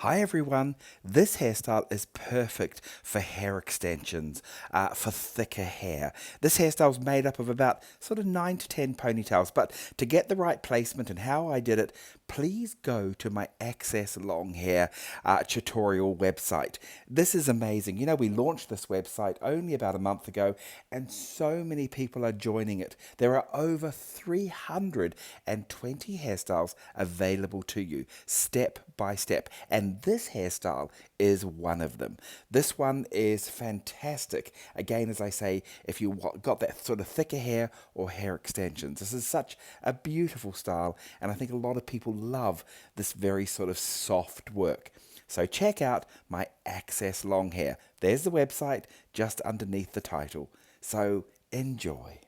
Hi everyone, this hairstyle is perfect for hair extensions, for thicker hair. This hairstyle is made up of about sort of 9 to 10 ponytails, but to get the right placement and how I did it, please go to my Access Long Hair tutorial website. This is amazing. You know, we launched this website only about a month ago and so many people are joining it. There are over 320 hairstyles available to you, step by step. And this hairstyle is one of them. This one is fantastic. Again, as I say, if you got that sort of thicker hair or hair extensions, this is such a beautiful style, and I think a lot of people love this very sort of soft work. So check out my Access Long Hair. There's the website just underneath the title. So enjoy.